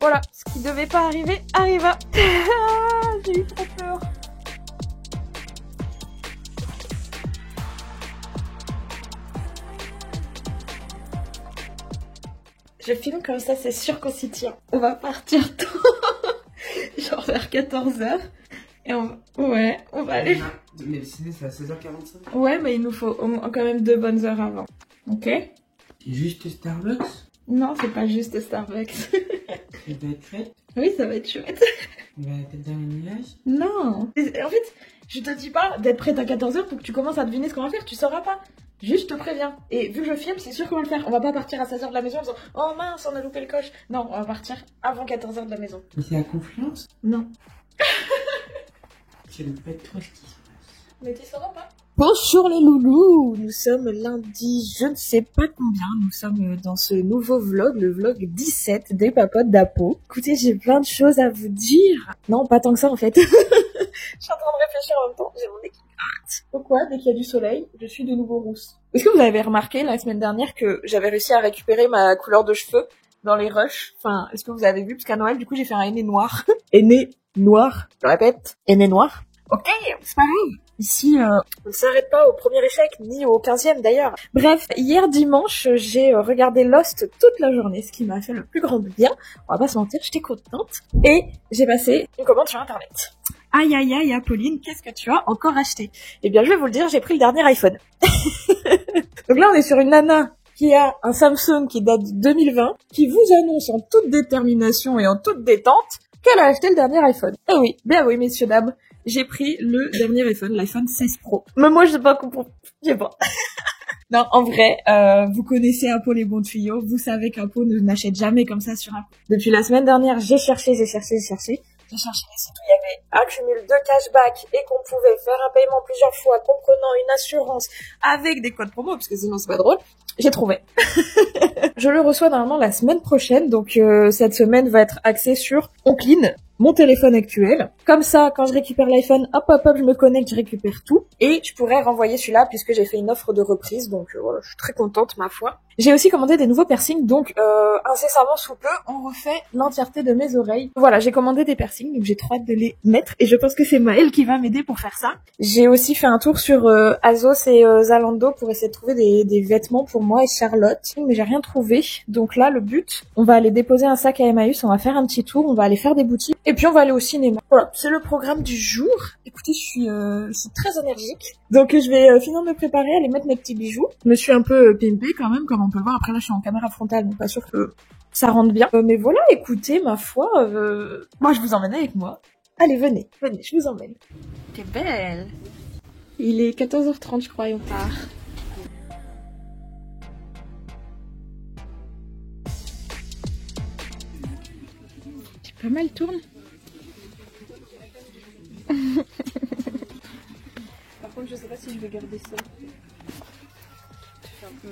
Voilà, ce qui devait pas arriver, arriva. J'ai eu trop peur. Je filme comme ça, c'est sûr qu'on s'y tient. On va partir tôt, genre vers 14h. Et ouais, on va aller. Mais le ciné, c'est à 16h45. Ouais, mais il nous faut quand même 2 bonnes heures avant. Ok? Juste Starbucks? Non, c'est pas juste Starbucks. Ça va être chouette? Oui, ça va être chouette. Il va être dans les nuages? Non. En fait, je te dis pas d'être prête à 14h pour que tu commences à deviner ce qu'on va faire. Tu sauras pas. Juste, je te préviens. Et vu que je filme, c'est sûr qu'on va le faire. On va pas partir à 16h de la maison en disant « Oh mince, on a loupé le coche ». Non, on va partir avant 14h de la maison. Mais c'est la confiance? Non. Je ne sais pas trop ce qui se passe. Mais tu sauras pas. Bonjour les loulous, nous sommes lundi, je ne sais pas combien, nous sommes dans ce nouveau vlog, le vlog 17 des papotes d'Apo. Écoutez, j'ai plein de choses à vous dire. Non, pas tant que ça en fait. Je suis en train de réfléchir en même temps, j'ai mon nez qui gratte. Pourquoi, dès qu'il y a du soleil, je suis de nouveau rousse? Est-ce que vous avez remarqué la semaine dernière que j'avais réussi à récupérer ma couleur de cheveux dans les rushs? Enfin, est-ce que vous avez vu? Parce qu'à Noël, du coup, j'ai fait un henné noir. Henné noir, je répète, henné noir. Ok, c'est pareil. Ici, on ne s'arrête pas au premier échec, ni au 15e d'ailleurs. Bref, hier dimanche, j'ai regardé Lost toute la journée, ce qui m'a fait le plus grand bien. On va pas se mentir, j'étais contente. Et j'ai passé une commande sur Internet. Aïe aïe aïe, Apolline, qu'est-ce que tu as encore acheté? Eh bien, je vais vous le dire, j'ai pris le dernier iPhone. Donc là, on est sur une nana qui a un Samsung qui date de 2020, qui vous annonce en toute détermination et en toute détente qu'elle a acheté le dernier iPhone. Eh oui, bien oui, messieurs, dames. J'ai pris le dernier iPhone, l'iPhone 16 Pro. Mais moi, je sais pas comprendre. Je sais pas. Non, en vrai, vous connaissez Apo les bons tuyaux. Vous savez qu'Apo n'achète jamais comme ça sur Apo. Depuis la semaine dernière, j'ai cherché. J'ai cherché les sites où il y avait accumule de cashback et qu'on pouvait faire un paiement plusieurs fois comprenant une assurance avec des codes promo, parce que sinon c'est pas drôle. J'ai trouvé. Je le reçois normalement la semaine prochaine, donc cette semaine va être axée sur on clean mon téléphone actuel. Comme ça, quand je récupère l'iPhone, hop, je me connecte, je récupère tout. Et je pourrais renvoyer celui-là puisque j'ai fait une offre de reprise. Donc voilà, je suis très contente, ma foi. J'ai aussi commandé des nouveaux piercings, donc incessamment sous peu, on refait l'entièreté de mes oreilles. Voilà, j'ai commandé des piercings, donc j'ai trop hâte de les mettre. Et je pense que c'est Maëlle qui va m'aider pour faire ça. J'ai aussi fait un tour sur Azos et Zalando pour essayer de trouver des vêtements pour moi et Charlotte. Mais j'ai rien trouvé. Donc là, le but, on va aller déposer un sac à Emmaüs, on va faire un petit tour, on va aller faire des boutiques. Et puis on va aller au cinéma. Voilà, c'est le programme du jour. Écoutez, je suis très énergique. Donc je vais finir de me préparer, aller mettre mes petits bijoux. Je me suis un peu pimpée quand même, comme on peut le voir. Après là, je suis en caméra frontale, donc pas sûr que ça rentre bien. Mais voilà, écoutez, ma foi, moi je vous emmène avec moi. Allez, venez, je vous emmène. T'es belle. Il est 14h30, je crois, et on part. J'ai pas mal tourné. Par contre, je sais pas si je vais garder ça. Je fais un peu...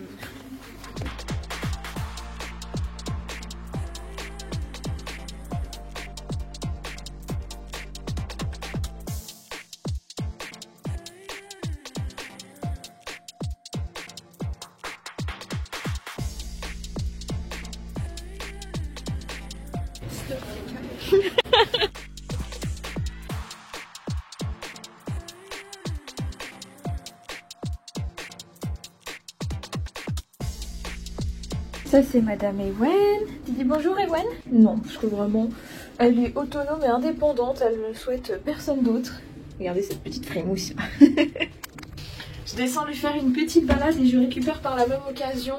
Ça c'est Madame Ewen. Tu dis bonjour Ewen? Non, parce que vraiment, elle est autonome et indépendante, elle ne souhaite personne d'autre. Regardez cette petite frémousse. Je descends lui faire une petite balade et je récupère par la même occasion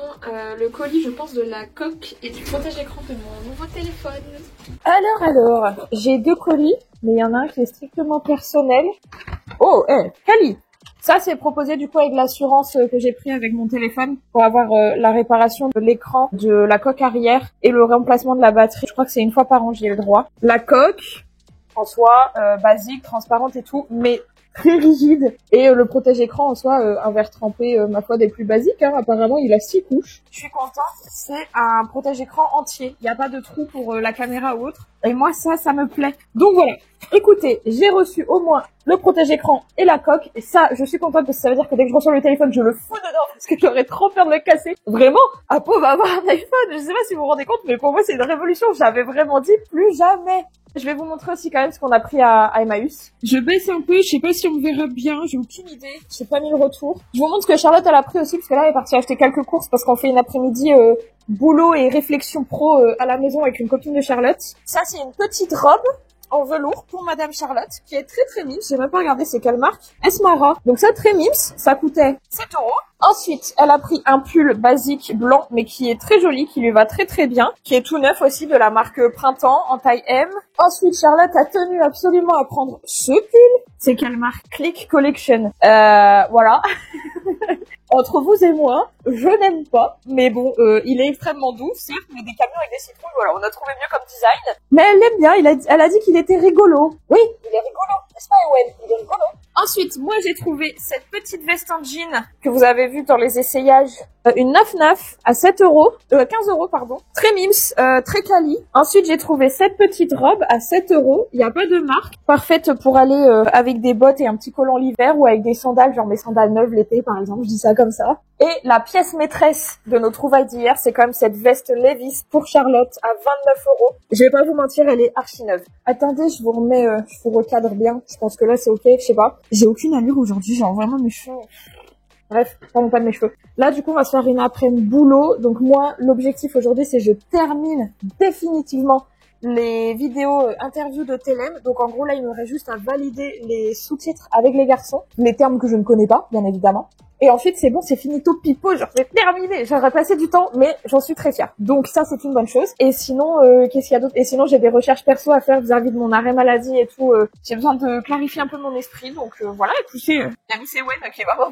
le colis, je pense, de la coque et du protège-écran de mon nouveau téléphone. Alors, j'ai 2 colis, mais il y en a un qui est strictement personnel. Oh, Cali! Ça, c'est proposé du coup avec l'assurance que j'ai pris avec mon téléphone pour avoir la réparation de l'écran, de la coque arrière et le remplacement de la batterie. Je crois que c'est une fois par an, j'y ai le droit. La coque, en soi, basique, transparente et tout, mais très rigide. Et le protège-écran en soi, un verre trempé, ma foi, des plus basiques. Hein. Apparemment, il a 6 couches. Je suis contente. C'est un protège-écran entier. Il n'y a pas de trou pour la caméra ou autre. Et moi, ça me plaît. Donc voilà. Écoutez, j'ai reçu au moins le protège-écran et la coque. Et ça, je suis contente parce que ça veut dire que dès que je reçois le téléphone, je le fous dedans parce que j'aurais trop peur de le casser. Vraiment, Apo va avoir un iPhone. Je sais pas si vous vous rendez compte, mais pour moi, c'est une révolution. J'avais vraiment dit plus jamais. Je vais vous montrer aussi quand même ce qu'on a pris à Emmaüs. Je baisse un peu, je sais pas si on me verra bien, j'ai aucune idée. J'ai pas mis le retour. Je vous montre ce que Charlotte elle a pris aussi parce que là elle est partie acheter quelques courses parce qu'on fait une après-midi boulot et réflexion pro à la maison avec une copine de Charlotte. Ça c'est une petite robe en velours pour Madame Charlotte, qui est très très mimes. J'ai même pas regardé c'est quelle marque. Esmara. Donc ça très mimes, ça coûtait 7 €. Ensuite, elle a pris un pull basique blanc, mais qui est très joli, qui lui va très très bien, qui est tout neuf aussi de la marque Printemps en taille M. Ensuite, Charlotte a tenu absolument à prendre ce pull. C'est quelle marque? Click Collection. Voilà. Entre vous et moi, je n'aime pas, mais bon, il est extrêmement doux, certes, mais des camions avec des citrouilles, voilà, on a trouvé mieux comme design. Mais elle l'aime bien, elle a dit qu'il était rigolo. Oui, il est rigolo, n'est-ce pas, Ewen? Il est rigolo. Ensuite, moi j'ai trouvé cette petite veste en jean que vous avez vue dans les essayages, une 9,9 à 7 €, 15 € pardon, très mimes, très quali. Ensuite j'ai trouvé cette petite robe à 7 €, il n'y a pas de marque, parfaite pour aller avec des bottes et un petit collant l'hiver ou avec des sandales, genre mes sandales neuves l'été par exemple, je dis ça comme ça. Et la pièce maîtresse de nos trouvailles d'hier, c'est quand même cette veste Levi's pour Charlotte à 29 €. Je vais pas vous mentir, elle est archi neuve. Attendez, je vous remets, je vous recadre bien. Je pense que là c'est ok, je sais pas. J'ai aucune allure aujourd'hui, genre vraiment mes cheveux. Bref, parlons pas de mes cheveux. Là, du coup, on va se faire une après-midi boulot. Donc moi, l'objectif aujourd'hui, c'est que je termine définitivement les vidéos interviews de Telem. Donc en gros, là, il me reste juste à valider les sous-titres avec les garçons. Les termes que je ne connais pas, bien évidemment. Et ensuite, c'est bon, c'est finito pipo, genre c'est terminé. J'aurais passé du temps, mais j'en suis très fière. Donc ça, c'est une bonne chose. Et sinon, qu'est-ce qu'il y a d'autre? Et sinon, j'ai des recherches perso à faire vis-à-vis de mon arrêt maladie et tout. J'ai besoin de clarifier un peu mon esprit. Donc voilà, écoutez, Camille c'est Wen qui va avoir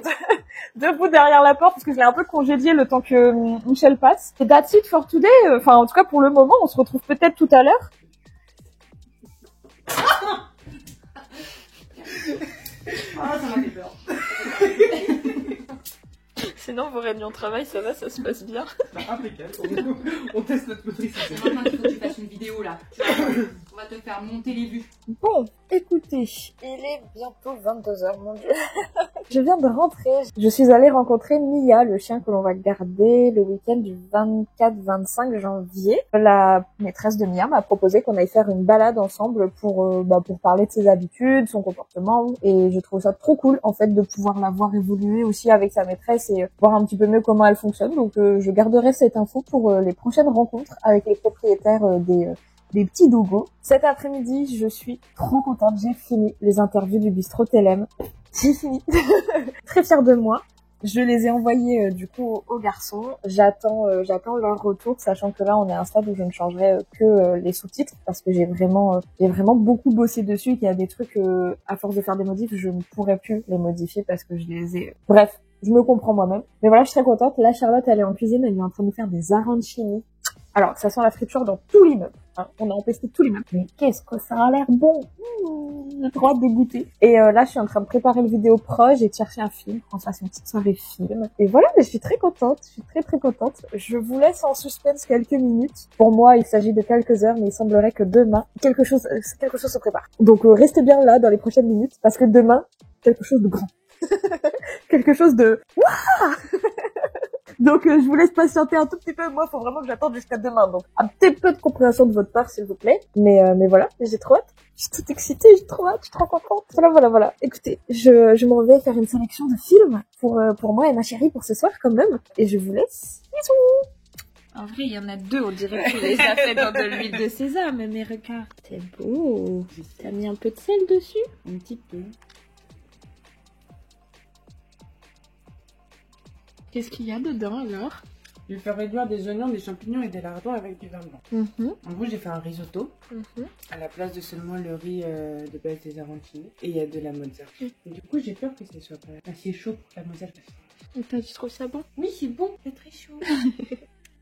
debout derrière la porte parce que je l'ai un peu congédié le temps que Michel passe. Et that's it for today. Enfin, en tout cas, pour le moment, on se retrouve peut-être tout à l'heure. Ah, ça m'a fait peur. Sinon, vos réunions de travail, ça va, ça se passe bien. Bah, impeccable. On teste notre motricité. Maintenant, il faut que tu fasses une vidéo là. On va te faire monter les vues. Bon, écoutez, il est bientôt 22 h, mon Dieu. Je viens de rentrer. Je suis allée rencontrer Mia, le chien que l'on va garder le week-end du 24-25 janvier. La maîtresse de Mia m'a proposé qu'on aille faire une balade ensemble pour parler de ses habitudes, son comportement. Et je trouve ça trop cool, en fait, de pouvoir la voir évoluer aussi avec sa maîtresse et voir un petit peu mieux comment elle fonctionne. Donc, je garderai cette info pour les prochaines rencontres avec les propriétaires des petits dogos. Cet après-midi, je suis trop contente. J'ai fini les interviews du bistrot Telem. J'ai fini. Très fière de moi. Je les ai envoyés du coup aux garçons. J'attends leur retour, sachant que là on est à un stade où je ne changerai que les sous-titres parce que j'ai vraiment beaucoup bossé dessus et qu'il y a des trucs à force de faire des modifs, je ne pourrais plus les modifier parce que je les ai. Bref, je me comprends moi-même. Mais voilà, je suis très contente. Là, Charlotte, elle est en cuisine, elle est en train de nous faire des arancini. Alors, ça sent la friture dans tout l'immeuble. Hein. On a empesté tout l'immeuble. Mais qu'est-ce que ça a l'air bon! J'ai trop hâte de goûter. Et là, je suis en train de préparer le vidéo pro. J'ai cherché un film. On fasse une petite soirée film. Et voilà, je suis très contente. Je suis très très contente. Je vous laisse en suspense quelques minutes. Pour moi, il s'agit de quelques heures, mais il semblerait que demain, quelque chose se prépare. Donc, restez bien là dans les prochaines minutes, parce que demain, quelque chose de grand. Quelque chose de... Wouah. Donc je vous laisse patienter un tout petit peu. Moi, faut vraiment que j'attende jusqu'à demain. Donc un petit peu de compréhension de votre part, s'il vous plaît. Mais voilà, j'ai trop hâte. Je suis toute excitée, j'ai trop hâte, je suis trop contente. Voilà. Écoutez, je m'en vais faire une sélection de films pour moi et ma chérie pour ce soir quand même. Et je vous laisse. Bisous. En vrai, il y en a deux, on dirait que tu les as fait dans de l'huile de sésame. Mais regarde, c'est beau. T'as mis un peu de sel dessus? Un petit peu. Qu'est-ce qu'il y a dedans alors? Je vais faire réduire des oignons, des champignons et des lardons avec du vin blanc. En gros, j'ai fait un risotto. À la place de seulement le riz de base des arancini. Et il y a de la mozzarella. Du coup, j'ai peur que ce soit pas assez chaud pour la mozzarella. Et toi, tu trouves ça bon? Oui, c'est bon, c'est très chaud.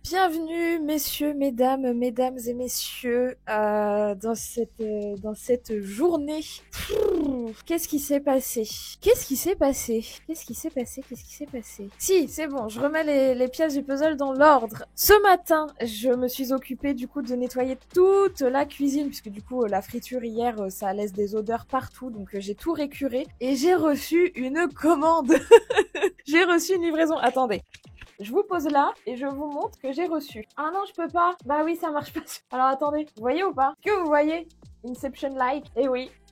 Bienvenue, messieurs, mesdames, mesdames et messieurs, dans cette journée. Qu'est-ce qui s'est passé? Qu'est-ce qui s'est passé? Qu'est-ce qui s'est passé? Qu'est-ce qui s'est passé? Si, c'est bon, je remets les pièces du puzzle dans l'ordre. Ce matin, je me suis occupée du coup de nettoyer toute la cuisine, puisque du coup la friture hier, ça laisse des odeurs partout, donc j'ai tout récuré. Et j'ai reçu une commande. J'ai reçu une livraison. Attendez. Je vous pose là et je vous montre que j'ai reçu. Ah non, je peux pas. Bah oui, ça marche pas. Alors attendez, vous voyez ou pas? Que vous voyez? Inception like.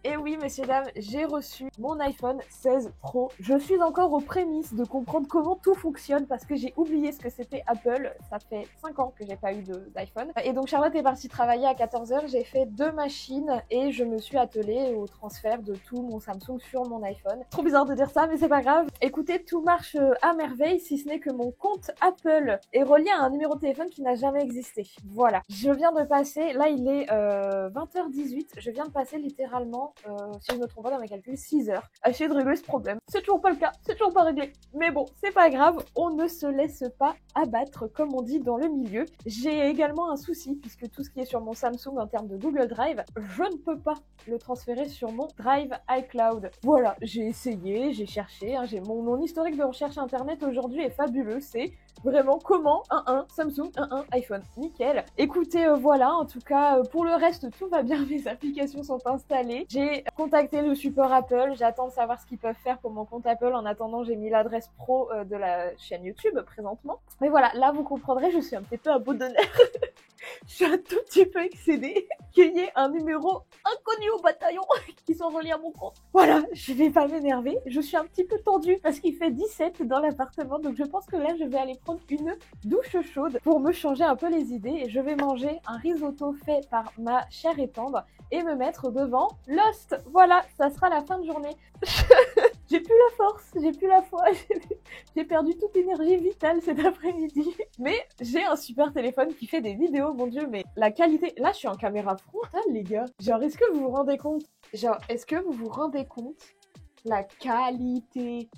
Eh oui, messieurs, dames, j'ai reçu mon iPhone 16 Pro. Je suis encore aux prémices de comprendre comment tout fonctionne parce que j'ai oublié ce que c'était Apple. Ça fait 5 ans que j'ai pas eu d'iPhone. Et donc Charlotte est partie travailler à 14h. J'ai fait 2 machines et je me suis attelée au transfert de tout mon Samsung sur mon iPhone. Trop bizarre de dire ça, mais c'est pas grave. Écoutez, tout marche à merveille, si ce n'est que mon compte Apple est relié à un numéro de téléphone qui n'a jamais existé. Voilà. Je viens de passer, là il est 20h18, je viens de passer littéralement, si je me trompe pas dans mes calculs, 6 heures à essayer de régler ce problème. C'est toujours pas le cas, c'est toujours pas réglé. Mais bon, c'est pas grave, on ne se laisse pas abattre, comme on dit dans le milieu. J'ai également un souci, puisque tout ce qui est sur mon Samsung en termes de Google Drive, je ne peux pas le transférer sur mon Drive iCloud. Voilà, j'ai essayé, j'ai cherché, hein, mon historique de recherche internet aujourd'hui est fabuleux, c'est vraiment comment 1 Samsung, 1 iPhone. Nickel. Écoutez, voilà, en tout cas, pour le reste, tout va bien, mes applications sont installées. J'ai contacté le support Apple, j'attends de savoir ce qu'ils peuvent faire pour mon compte Apple. En attendant, j'ai mis l'adresse pro de la chaîne YouTube présentement. Mais voilà, là, vous comprendrez, je suis un petit peu à bout de nerfs. Je suis un tout petit peu excédée qu'il y ait un numéro inconnu au bataillon qui sont reliés à mon compte. Voilà, je vais pas m'énerver. Je suis un petit peu tendue parce qu'il fait 17 dans l'appartement. Donc je pense que là, je vais aller prendre une douche chaude pour me changer un peu les idées. Et je vais manger un risotto fait par ma chère et tendre et me mettre devant Lost. Voilà, ça sera la fin de journée. J'ai plus la force, j'ai plus la foi, j'ai perdu toute l'énergie vitale cet après-midi. Mais j'ai un super téléphone qui fait des vidéos, mon dieu, mais la qualité... Là, je suis en caméra frontale, les gars. Genre, est-ce que vous vous rendez compte? Genre, est-ce que vous vous rendez compte la qualité?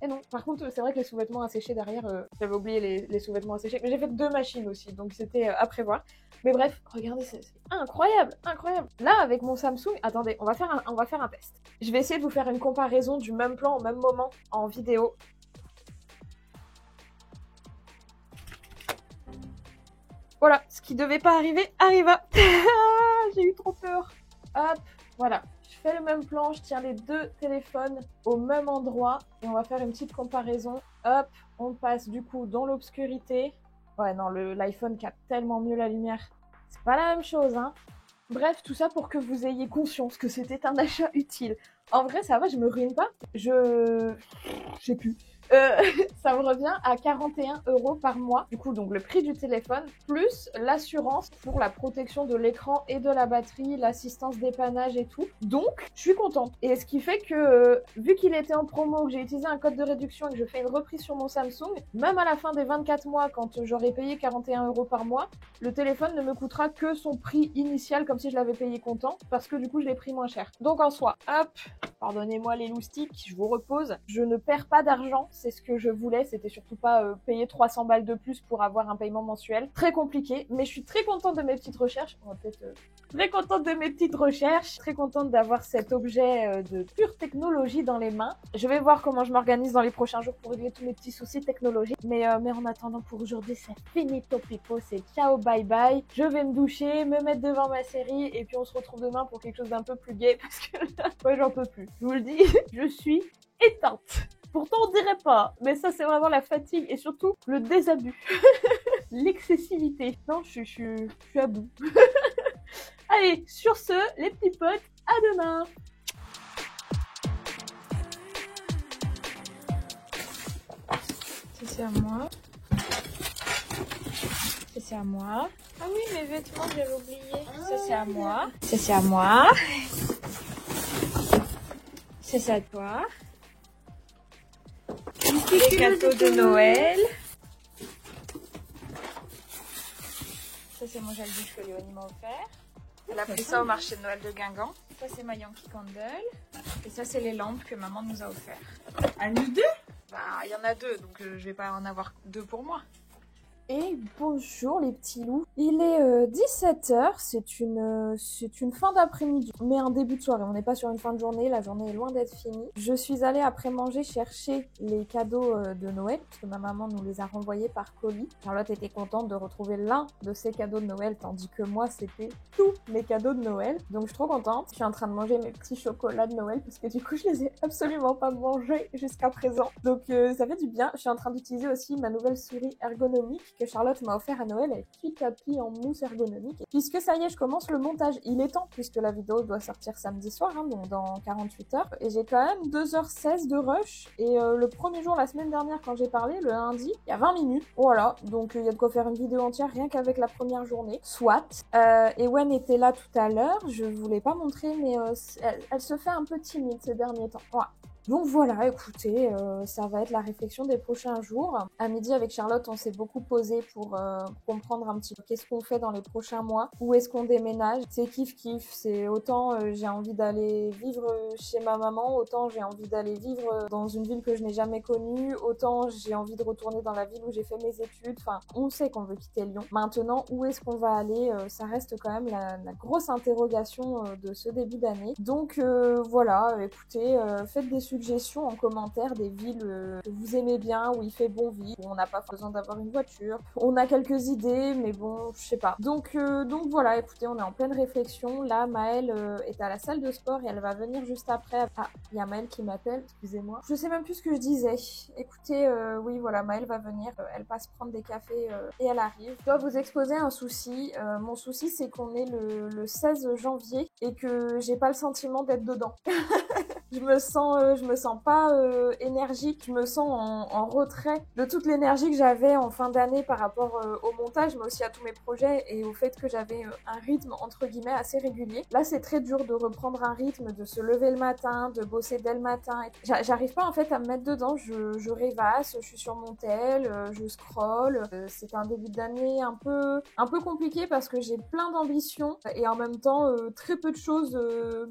Et non, par contre, c'est vrai que les sous-vêtements à sécher derrière, j'avais oublié les sous-vêtements à sécher, mais j'ai fait 2 machines aussi, donc c'était à prévoir. Mais bref, regardez, c'est incroyable, incroyable. Là, avec mon Samsung, attendez, on va faire un test. Je vais essayer de vous faire une comparaison du même plan au même moment en vidéo. Voilà, ce qui devait pas arriver, arriva. J'ai eu trop peur. Hop, voilà. Je fais le même plan, je tiens les 2 téléphones au même endroit et on va faire une petite comparaison. Hop, on passe du coup dans l'obscurité. Ouais, non, l'iPhone capte tellement mieux la lumière. C'est pas la même chose, hein. Bref, tout ça pour que vous ayez conscience que c'était un achat utile. En vrai, ça va, je me ruine pas. Je sais plus. Ça me revient à 41 € par mois. Du coup, donc le prix du téléphone, plus l'assurance pour la protection de l'écran et de la batterie, l'assistance dépannage et tout. Donc, je suis contente. Et ce qui fait que, vu qu'il était en promo, que j'ai utilisé un code de réduction et que je fais une reprise sur mon Samsung, même à la fin des 24 mois, quand j'aurai payé 41 € par mois, le téléphone ne me coûtera que son prix initial, comme si je l'avais payé comptant, parce que du coup, je l'ai pris moins cher. Donc en soi, hop, pardonnez-moi les loustiques, je vous repose. Je ne perds pas d'argent, c'est ce que je voulais, c'était surtout pas payer 300 balles de plus pour avoir un paiement mensuel. Très compliqué, mais je suis très contente de mes petites recherches. On va peut-être... Très contente de mes petites recherches, très contente d'avoir cet objet de pure technologie dans les mains. Je vais voir comment je m'organise dans les prochains jours pour régler tous mes petits soucis technologiques. Mais en attendant, pour aujourd'hui, c'est finito pipo, c'est ciao bye bye. Je vais me doucher, me mettre devant ma série et puis on se retrouve demain pour quelque chose d'un peu plus gai parce que là, ouais, j'en peux plus. Je vous le dis, je suis éteinte. Pourtant, on dirait pas, mais ça, c'est vraiment la fatigue et surtout le désabus. L'excessivité. Non, je suis à bout. Allez, sur ce, les petits potes, à demain. Ça, c'est à moi. Ça, c'est à moi. Ah oui, mes vêtements, j'avais oublié. Ça, c'est à moi. Ça, c'est à moi. Ça, c'est à toi. Les gâteaux de Noël. Ça, c'est mon gel douche que Léonie m'a offert. Elle a pris ça au marché de Noël de Guingamp. Ça, c'est ma Yankee Candle. Et ça, c'est les lampes que maman nous a offert. À nous 2? Bah, il y en a 2, donc je vais pas en avoir 2 pour moi. Et bonjour les petits loups. Il est 17h, c'est une fin d'après-midi, mais un début de soirée. On n'est pas sur une fin de journée, la journée est loin d'être finie. Je suis allée après manger chercher les cadeaux de Noël, parce que ma maman nous les a renvoyés par colis. Charlotte était contente de retrouver l'un de ses cadeaux de Noël, tandis que moi c'était tous mes cadeaux de Noël. Donc je suis trop contente. Je suis en train de manger mes petits chocolats de Noël, parce que du coup je les ai absolument pas mangés jusqu'à présent. Donc ça fait du bien. Je suis en train d'utiliser aussi ma nouvelle souris ergonomique que Charlotte m'a offert à Noël avec petit tapis en mousse ergonomique. Puisque ça y est, je commence le montage. Il est temps, puisque la vidéo doit sortir samedi soir, hein, donc dans 48 heures. Et j'ai quand même 2h16 de rush. Et le premier jour, la semaine dernière, quand j'ai parlé, le lundi, il y a 20 minutes. Voilà, donc il y a de quoi faire une vidéo entière rien qu'avec la première journée. Soit. Ewen était là tout à l'heure. Je voulais pas montrer, mais elle se fait un peu timide ces derniers temps. Voilà. Donc voilà, écoutez, ça va être la réflexion des prochains jours. À midi, avec Charlotte, on s'est beaucoup posé pour comprendre un petit peu qu'est-ce qu'on fait dans les prochains mois, où est-ce qu'on déménage. C'est kiff-kiff, c'est autant j'ai envie d'aller vivre chez ma maman, autant j'ai envie d'aller vivre dans une ville que je n'ai jamais connue, autant j'ai envie de retourner dans la ville où j'ai fait mes études. Enfin, on sait qu'on veut quitter Lyon. Maintenant, où est-ce qu'on va aller ça reste quand même la grosse interrogation de ce début d'année. Donc voilà, écoutez, faites des suggestions en commentaire des villes que vous aimez bien, où il fait bon vivre, où on n'a pas besoin d'avoir une voiture. On a quelques idées, mais bon, je sais pas. Donc voilà, écoutez, on est en pleine réflexion. Là, Maëlle est à la salle de sport et elle va venir juste après. Ah, il y a Maëlle qui m'appelle, excusez-moi. Je sais même plus ce que je disais. Écoutez, oui, voilà, Maëlle va venir. Elle passe prendre des cafés et elle arrive. Je dois vous exposer un souci. Mon souci, c'est qu'on est le 16 janvier et que j'ai pas le sentiment d'être dedans. Je me sens pas énergique, je me sens en retrait de toute l'énergie que j'avais en fin d'année par rapport au montage, mais aussi à tous mes projets et au fait que j'avais un rythme entre guillemets assez régulier. Là, c'est très dur de reprendre un rythme, de se lever le matin, de bosser dès le matin. J'arrive pas en fait à me mettre dedans, je rêvasse, je suis sur mon tel, je scrolle. C'est un début d'année un peu compliqué parce que j'ai plein d'ambitions et en même temps très peu de choses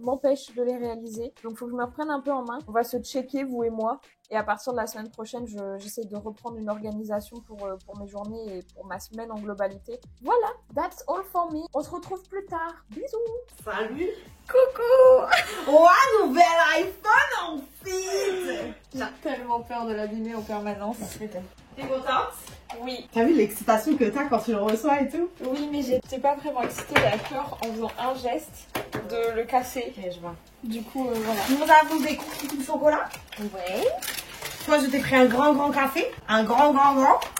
m'empêchent de les réaliser. Donc faut que je me reprenne un peu en main. On va se checker, vous et moi. Et à partir de la semaine prochaine, j'essaie de reprendre une organisation pour mes journées et pour ma semaine en globalité. Voilà, that's all for me. On se retrouve plus tard. Bisous. Salut. Coucou. Oh, nouvel iPhone en fait. J'ai tellement peur de l'abîmer en permanence. T'es contente? Oui. T'as vu l'excitation que t'as quand tu le reçois et tout? Oui, mais j'étais pas vraiment excitée. J'ai peur en faisant un geste de le casser. Ok, je vois. Du coup, voilà. Nous avons des cookies au chocolat. Ouais. Toi, je t'ai pris un grand café. Un grand.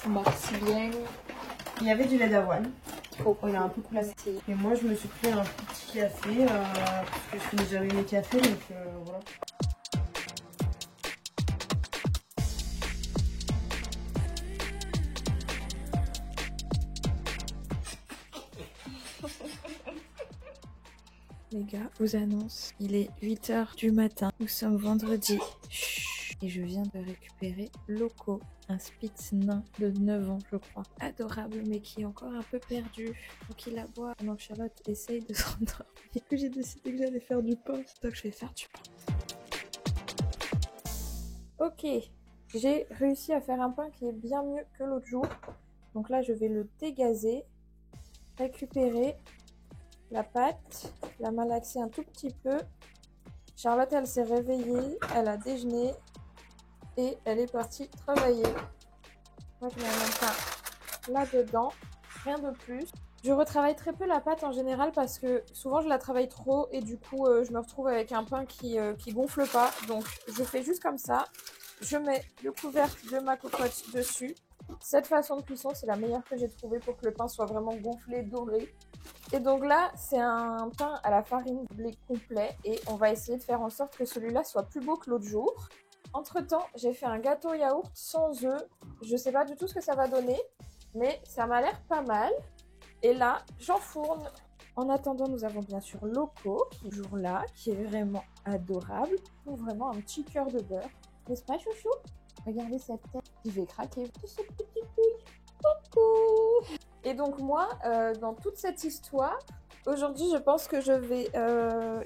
Merci bien. Il y avait du lait d'avoine. Oh, il a un peu coulé. merci. Et moi, je me suis pris un petit café parce que je finis jamais mes cafés, donc voilà. Les gars, je vous annonce, il est 8h du matin. Nous sommes vendredi. Chut. Et je viens de récupérer Loco, un Spitz nain de 9 ans, je crois. Adorable, mais qui est encore un peu perdu. Donc il aboie pendant que Charlotte essaye de s'endormir. Et que j'ai décidé que j'allais faire du pain. Donc je vais faire du pain. Ok, j'ai réussi à faire un pain qui est bien mieux que l'autre jour. Donc là, je vais le dégazer, récupérer la pâte, la malaxer un tout petit peu. Charlotte, elle s'est réveillée, elle a déjeuné et elle est partie travailler. Moi, je mets mon pain là-dedans, rien de plus. Je retravaille très peu la pâte en général parce que souvent je la travaille trop et du coup je me retrouve avec un pain qui gonfle pas. Donc je fais juste comme ça. Je mets le couvercle de ma cocotte dessus. Cette façon de cuisson, c'est la meilleure que j'ai trouvée pour que le pain soit vraiment gonflé, doré. Et donc là, c'est un pain à la farine de blé complet et on va essayer de faire en sorte que celui-là soit plus beau que l'autre jour. Entre temps, j'ai fait un gâteau yaourt sans œufs. Je sais pas du tout ce que ça va donner, mais ça m'a l'air pas mal. Et là, j'enfourne. En attendant, nous avons bien sûr Loco qui est toujours là, qui est vraiment adorable. Donc vraiment un petit cœur de beurre. N'est-ce pas, chouchou? Regardez cette tête. Il va craquer. Cette petite couille. Coucou. Et donc moi, dans toute cette histoire, Aujourd'hui, je pense que je vais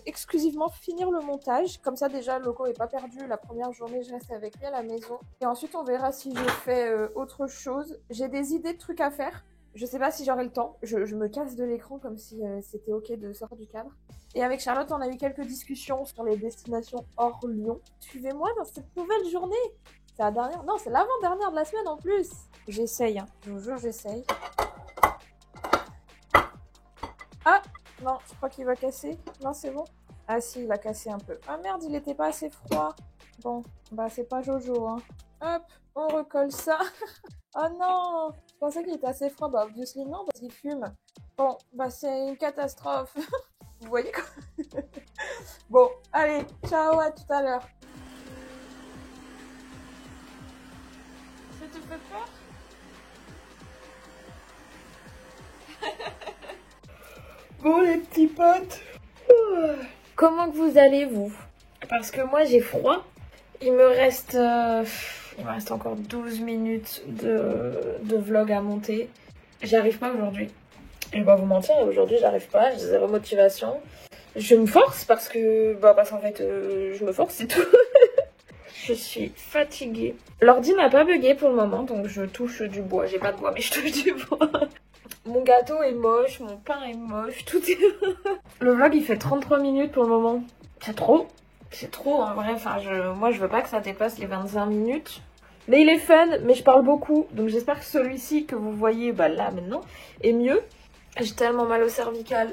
exclusivement finir le montage. Comme ça, déjà, le loco n'est pas perdu. La première journée, je reste avec lui à la maison. Et ensuite, on verra si je fais autre chose. J'ai des idées de trucs à faire. Je sais pas si j'aurai le temps. Je me casse de l'écran comme si c'était ok de sortir du cadre. Et avec Charlotte, on a eu quelques discussions sur les destinations hors Lyon. Suivez-moi dans cette nouvelle journée. C'est la dernière... Non, c'est l'avant-dernière de la semaine en plus. J'essaye, hein. Je vous jure, j'essaye. Ah non, je crois qu'il va casser. Non, c'est bon. Ah si, il va casser un peu. Ah merde, il était pas assez froid. Bon, bah c'est pas Jojo, hein. Hop, on recolle ça. Oh non, je pensais qu'il était assez froid. Bah obviously non, parce qu'il fume. Bon, bah c'est une catastrophe. Vous voyez quoi? Bon, allez, ciao, à tout à l'heure. Ça te fait peur? Bon les petits potes, comment que vous allez vous? Parce que moi j'ai froid. Il me reste encore 12 minutes de vlog à monter. J'y arrive pas aujourd'hui. Je vais pas vous mentir, aujourd'hui j'arrive pas, j'ai zéro motivation. Je me force parce qu'en fait je me force, c'est tout. Je suis fatiguée. L'ordi n'a pas bugué pour le moment, donc je touche du bois. J'ai pas de bois mais je touche du bois. Mon gâteau est moche, mon pain est moche, tout est... Le vlog il fait 33 minutes pour le moment. C'est trop. C'est trop en vrai, enfin moi je veux pas que ça dépasse les 25 minutes. Mais il est fun, mais je parle beaucoup. Donc j'espère que celui-ci que vous voyez là maintenant est mieux. J'ai tellement mal au cervical.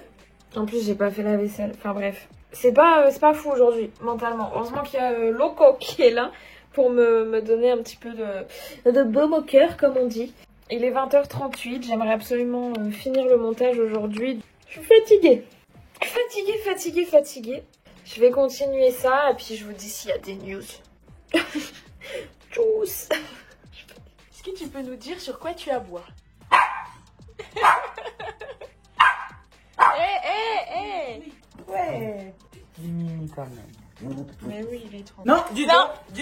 En plus j'ai pas fait la vaisselle, enfin bref. C'est pas fou aujourd'hui, mentalement. Heureusement qu'il y a Loco qui est là pour me donner un petit peu de baume au cœur comme on dit. Il est 20h38, j'aimerais absolument finir le montage aujourd'hui. Je suis fatiguée. Fatiguée. Je vais continuer ça et puis je vous dis s'il y a des news. Tchuss. Est-ce que tu peux nous dire sur quoi tu aboies? Ouais. Mimi quand même. Mais oui, il est trop... Non, dis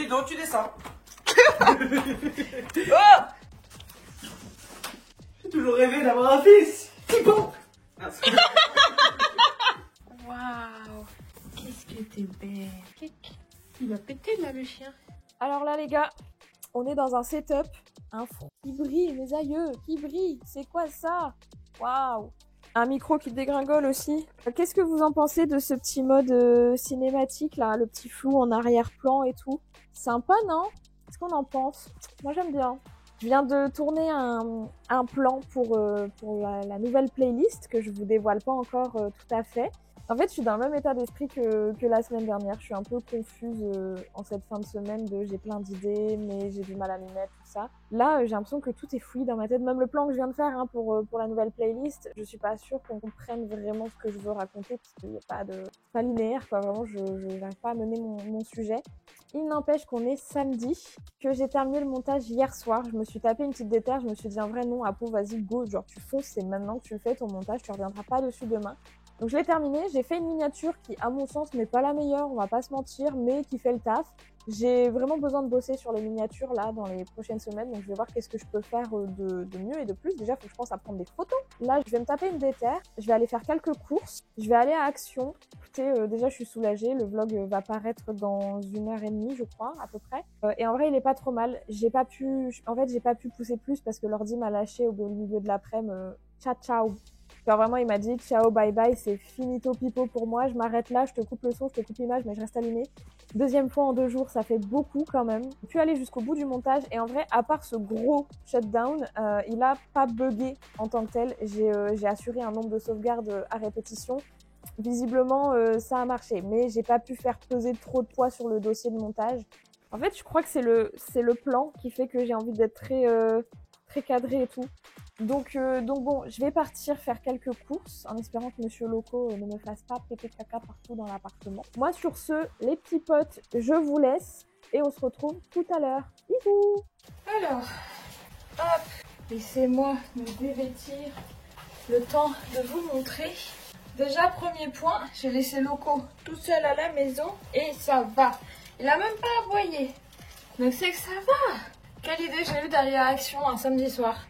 donc, tu descends. Oh! J'ai toujours rêvé d'avoir un fils. C'est bon. Waouh, qu'est-ce que t'es belle. Il va péter là le chien. Alors là les gars, on est dans un setup. Un front qui brille, mes aïeux, qui brille. C'est quoi ça? Waouh. Un micro qui dégringole aussi. Qu'est-ce que vous en pensez de ce petit mode cinématique là, le petit flou en arrière-plan et tout? Sympa non? Qu'est-ce qu'on en pense? Moi j'aime bien. Je viens de tourner un plan pour la nouvelle playlist que je vous dévoile pas encore tout à fait. En fait, je suis dans le même état d'esprit que la semaine dernière. Je suis un peu confuse en cette fin de semaine j'ai plein d'idées, mais j'ai du mal à m'y mettre, tout ça. Là, j'ai l'impression que tout est fluide dans ma tête. Même le plan que je viens de faire pour la nouvelle playlist, je suis pas sûre qu'on comprenne vraiment ce que je veux raconter, parce qu'il n'y a pas linéaire, quoi. Vraiment, je n'arrive pas à mener mon sujet. Il n'empêche qu'on est samedi, que j'ai terminé le montage hier soir. Je me suis tapé une petite déterre, je me suis dit un vrai non, Apo, vas-y, go, genre tu fonces, c'est maintenant que tu le fais ton montage, tu reviendras pas dessus demain. Donc je l'ai terminé, j'ai fait une miniature qui à mon sens n'est pas la meilleure, on va pas se mentir, mais qui fait le taf. J'ai vraiment besoin de bosser sur les miniatures là dans les prochaines semaines, donc je vais voir qu'est-ce que je peux faire de mieux et de plus. Déjà, il faut que je pense à prendre des photos. Là, je vais me taper une déterre, je vais aller faire quelques courses, je vais aller à Action. Écoutez, déjà je suis soulagée, le vlog va paraître dans 1h30 je crois, à peu près. Et en vrai, il est pas trop mal. J'ai pas pu pousser plus parce que l'ordi m'a lâché au milieu de l'après-midi. Ciao. Genre vraiment, il m'a dit ciao, bye bye, c'est finito pipo pour moi, je m'arrête là, je te coupe le son, je te coupe l'image, mais je reste allumée. Deuxième fois en 2 jours, ça fait beaucoup quand même. J'ai pu aller jusqu'au bout du montage et en vrai, à part ce gros shutdown, il a pas bugué en tant que tel. J'ai assuré un nombre de sauvegardes à répétition. Visiblement, ça a marché, mais j'ai pas pu faire peser trop de poids sur le dossier de montage. En fait, je crois que c'est le plan qui fait que j'ai envie d'être très cadré et tout. Donc bon, je vais partir faire quelques courses en espérant que Monsieur Loco ne me fasse pas péter caca partout dans l'appartement. Moi sur ce, les petits potes, je vous laisse et on se retrouve tout à l'heure. Bisous. Alors, hop, laissez-moi me dévêtir le temps de vous montrer. Déjà, premier point, j'ai laissé Loco tout seul à la maison et ça va. Il a même pas aboyé. Donc c'est que ça va. Quelle idée j'ai eue d'aller à Action un samedi soir.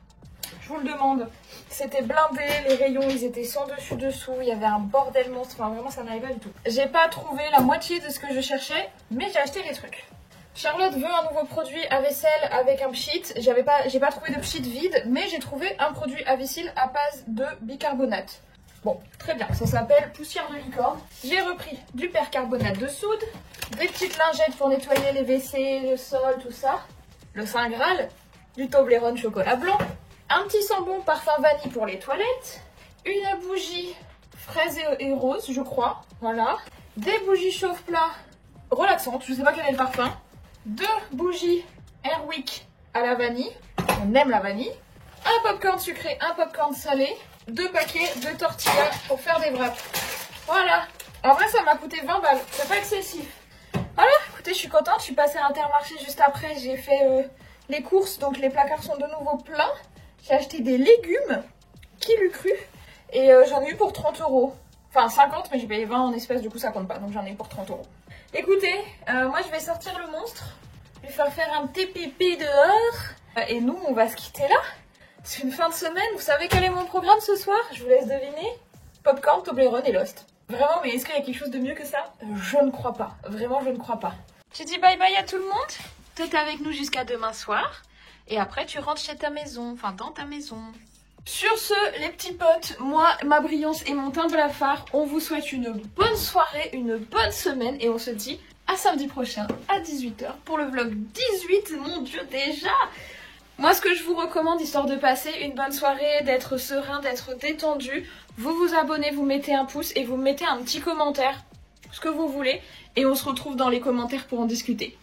je vous le demande. C'était blindé, les rayons ils étaient sans dessus dessous, il y avait un bordel monstre, enfin vraiment ça n'allait pas du tout. J'ai pas trouvé la moitié de ce que je cherchais, mais j'ai acheté les trucs. Charlotte veut un nouveau produit à vaisselle avec un pchit. J'ai pas trouvé de pchit vide, mais j'ai trouvé un produit à vaisselle à base de bicarbonate. Bon, très bien, ça s'appelle poussière de licorne. J'ai repris du percarbonate de soude, des petites lingettes pour nettoyer les WC, le sol, tout ça, le Saint Graal, du Toblerone chocolat blanc, un petit sambon parfum vanille pour les toilettes, une bougie fraise et rose, je crois, voilà, des bougies chauffe-plat relaxantes, je sais pas quel est le parfum, 2 bougies Airwick à la vanille, on aime la vanille, un popcorn sucré, un popcorn salé, 2 paquets de tortillas pour faire des wraps. Voilà. En vrai, ça m'a coûté 20 balles. C'est pas excessif. Voilà. Écoutez, je suis contente. Je suis passée à Intermarché juste après. J'ai fait les courses. Donc, les placards sont de nouveau pleins. J'ai acheté des légumes. Qui l'eût cru? Et j'en ai eu pour 30 €. Enfin, 50, mais j'ai payé 20 en espèces. Du coup, ça compte pas. Donc, j'en ai eu pour 30 €. Écoutez, moi, je vais sortir le monstre. Je vais faire un petit pipi dehors. Et nous, on va se quitter là. C'est une fin de semaine, vous savez quel est mon programme ce soir? Je vous laisse deviner. Popcorn, Toblerone et Lost. Vraiment, mais est-ce qu'il y a quelque chose de mieux que ça? Je ne crois pas. Vraiment, je ne crois pas. Tu dis bye bye à tout le monde? T'es avec nous jusqu'à demain soir. Et après, tu rentres chez ta maison. Enfin, dans ta maison. Sur ce, les petits potes, moi, ma brillance et mon teint blafard, on vous souhaite une bonne soirée, une bonne semaine. Et on se dit à samedi prochain, à 18 h, pour le vlog 18. Mon Dieu, déjà! Moi, ce que je vous recommande, histoire de passer une bonne soirée, d'être serein, d'être détendu, vous vous abonnez, vous mettez un pouce et vous mettez un petit commentaire, ce que vous voulez, et on se retrouve dans les commentaires pour en discuter.